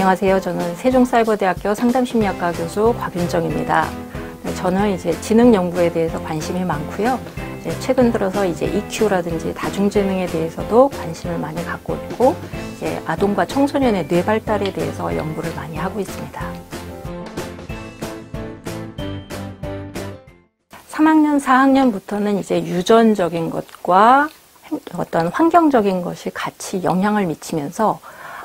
안녕하세요. 저는 세종사이버대학교 상담심리학과 교수 곽윤정입니다. 저는 이제 지능 연구에 대해서 관심이 많고요. 최근 들어서 이제 EQ라든지 다중지능에 대해서도 관심을 많이 갖고 있고, 이제 아동과 청소년의 뇌 발달에 대해서 연구를 많이 하고 있습니다. 3학년, 4학년부터는 이제 유전적인 것과 어떤 환경적인 것이 같이 영향을 미치면서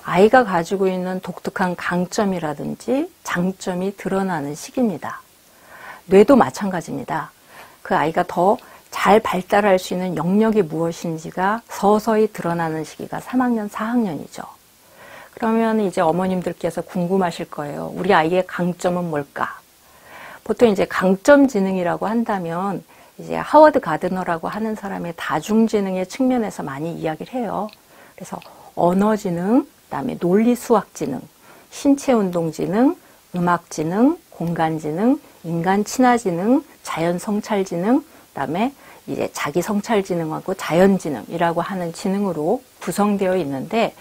아이가 가지고 있는 독특한 강점이라든지 장점이 드러나는 시기입니다. 뇌도 마찬가지입니다. 그 아이가 더 잘 발달할 수 있는 영역이 무엇인지가 서서히 드러나는 시기가 3학년, 4학년이죠. 그러면 이제 어머님들께서 궁금하실 거예요. 우리 아이의 강점은 뭘까? 보통 이제 강점 지능이라고 한다면 이제 하워드 가드너라고 하는 사람의 다중지능의 측면에서 많이 이야기를 해요. 그래서 언어지능, 그다음에 논리수학지능, 신체운동지능, 음악지능, 공간지능, 인간친화지능, 자연성찰지능, 그다음에 이제 자기성찰지능하고 자연지능이라고 하는 지능으로 구성되어 있는데,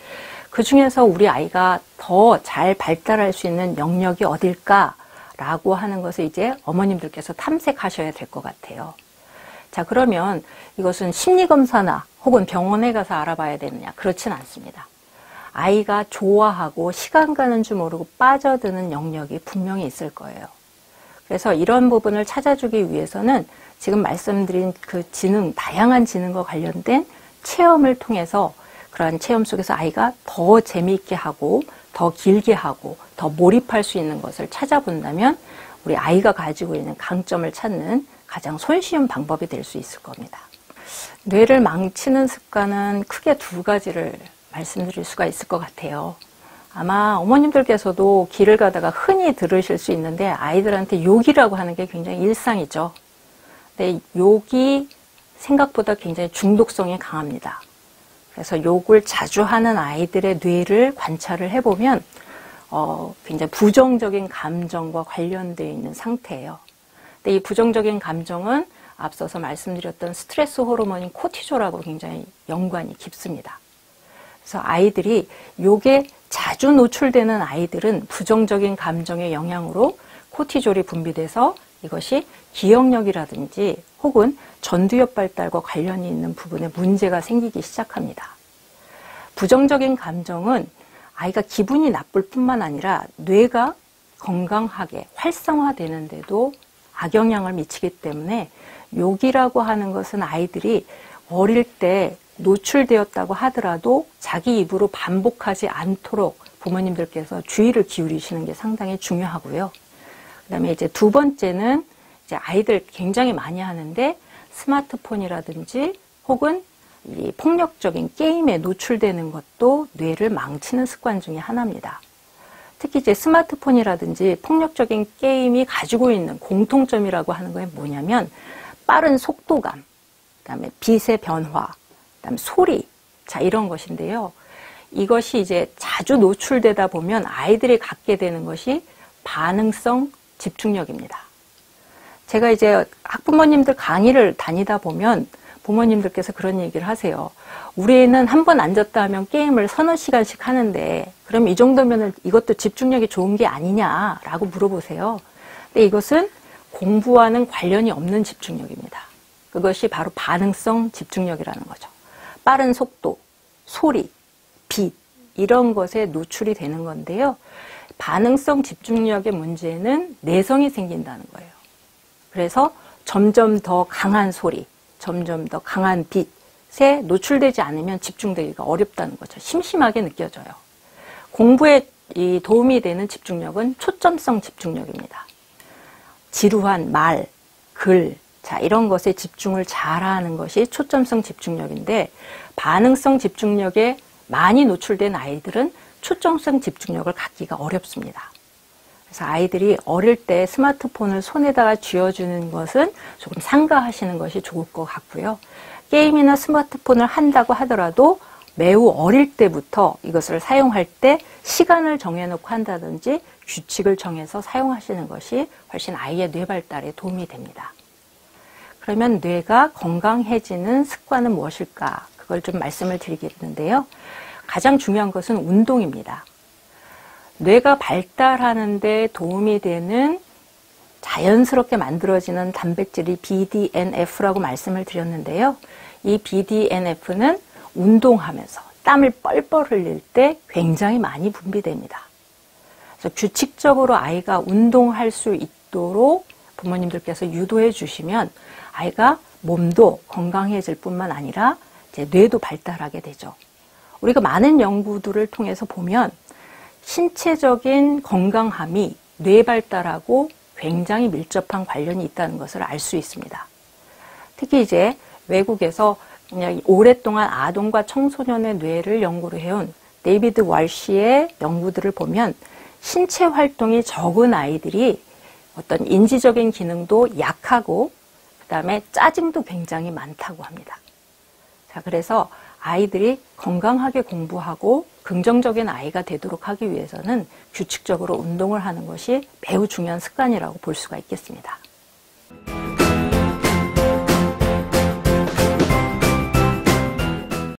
그 중에서 우리 아이가 더 잘 발달할 수 있는 영역이 어딜까라고 하는 것을 이제 어머님들께서 탐색하셔야 될 것 같아요. 자, 그러면 이것은 심리검사나 혹은 병원에 가서 알아봐야 되느냐? 그렇진 않습니다. 아이가 좋아하고 시간 가는 줄 모르고 빠져드는 영역이 분명히 있을 거예요. 그래서 이런 부분을 찾아주기 위해서는 지금 말씀드린 그 지능, 다양한 지능과 관련된 체험을 통해서 그러한 체험 속에서 아이가 더 재미있게 하고 더 길게 하고 더 몰입할 수 있는 것을 찾아본다면 우리 아이가 가지고 있는 강점을 찾는 가장 손쉬운 방법이 될 수 있을 겁니다. 뇌를 망치는 습관은 크게 두 가지를 말씀드릴 수가 있을 것 같아요. 아마 어머님들께서도 길을 가다가 흔히 들으실 수 있는데, 아이들한테 욕이라고 하는 게 굉장히 일상이죠. 근데 욕이 생각보다 굉장히 중독성이 강합니다. 그래서 욕을 자주 하는 아이들의 뇌를 관찰을 해보면 굉장히 부정적인 감정과 관련되어 있는 상태예요. 근데 이 부정적인 감정은 앞서서 말씀드렸던 스트레스 호르몬인 코티졸하고 굉장히 연관이 깊습니다. 그래서 아이들이 욕에 자주 노출되는 아이들은 부정적인 감정의 영향으로 코티졸이 분비돼서 이것이 기억력이라든지 혹은 전두엽 발달과 관련이 있는 부분에 문제가 생기기 시작합니다. 부정적인 감정은 아이가 기분이 나쁠 뿐만 아니라 뇌가 건강하게 활성화되는데도 악영향을 미치기 때문에 욕이라고 하는 것은 아이들이 어릴 때 노출되었다고 하더라도 자기 입으로 반복하지 않도록 부모님들께서 주의를 기울이시는 게 상당히 중요하고요. 그다음에 이제 두 번째는 이제 아이들 굉장히 많이 하는데, 스마트폰이라든지 혹은 이 폭력적인 게임에 노출되는 것도 뇌를 망치는 습관 중에 하나입니다. 특히 이제 스마트폰이라든지 폭력적인 게임이 가지고 있는 공통점이라고 하는 건 뭐냐면, 빠른 속도감, 그다음에 빛의 변화, 그다음에 소리, 자, 이런 것인데요. 이것이 이제 자주 노출되다 보면 아이들이 갖게 되는 것이 반응성 집중력입니다. 제가 이제 학부모님들 강의를 다니다 보면 부모님들께서 그런 얘기를 하세요. 우리 애는 한 번 앉았다 하면 게임을 서너 시간씩 하는데, 그럼 이 정도면 이것도 집중력이 좋은 게 아니냐라고 물어보세요. 근데 이것은 공부와는 관련이 없는 집중력입니다. 그것이 바로 반응성 집중력이라는 거죠. 빠른 속도, 소리, 빛, 이런 것에 노출이 되는 건데요. 반응성 집중력의 문제는 내성이 생긴다는 거예요. 그래서 점점 더 강한 소리, 점점 더 강한 빛에 노출되지 않으면 집중되기가 어렵다는 거죠. 심심하게 느껴져요. 공부에 도움이 되는 집중력은 초점성 집중력입니다. 지루한 말, 글, 자, 이런 것에 집중을 잘하는 것이 초점성 집중력인데, 반응성 집중력에 많이 노출된 아이들은 초점성 집중력을 갖기가 어렵습니다. 그래서 아이들이 어릴 때 스마트폰을 손에다가 쥐어주는 것은 조금 삼가하시는 것이 좋을 것 같고요. 게임이나 스마트폰을 한다고 하더라도 매우 어릴 때부터 이것을 사용할 때 시간을 정해놓고 한다든지 규칙을 정해서 사용하시는 것이 훨씬 아이의 뇌 발달에 도움이 됩니다. 그러면 뇌가 건강해지는 습관은 무엇일까? 그걸 좀 말씀을 드리겠는데요. 가장 중요한 것은 운동입니다. 뇌가 발달하는 데 도움이 되는 자연스럽게 만들어지는 단백질이 BDNF라고 말씀을 드렸는데요. 이 BDNF는 운동하면서 땀을 뻘뻘 흘릴 때 굉장히 많이 분비됩니다. 그래서 규칙적으로 아이가 운동할 수 있도록 부모님들께서 유도해 주시면 아이가 몸도 건강해질 뿐만 아니라 이제 뇌도 발달하게 되죠. 우리가 많은 연구들을 통해서 보면 신체적인 건강함이 뇌 발달하고 굉장히 밀접한 관련이 있다는 것을 알 수 있습니다. 특히 이제 외국에서 그냥 오랫동안 아동과 청소년의 뇌를 연구를 해온 데이비드 월시의 연구들을 보면 신체 활동이 적은 아이들이 어떤 인지적인 기능도 약하고 그다음에 짜증도 굉장히 많다고 합니다. 자, 그래서 아이들이 건강하게 공부하고 긍정적인 아이가 되도록 하기 위해서는 규칙적으로 운동을 하는 것이 매우 중요한 습관이라고 볼 수가 있겠습니다.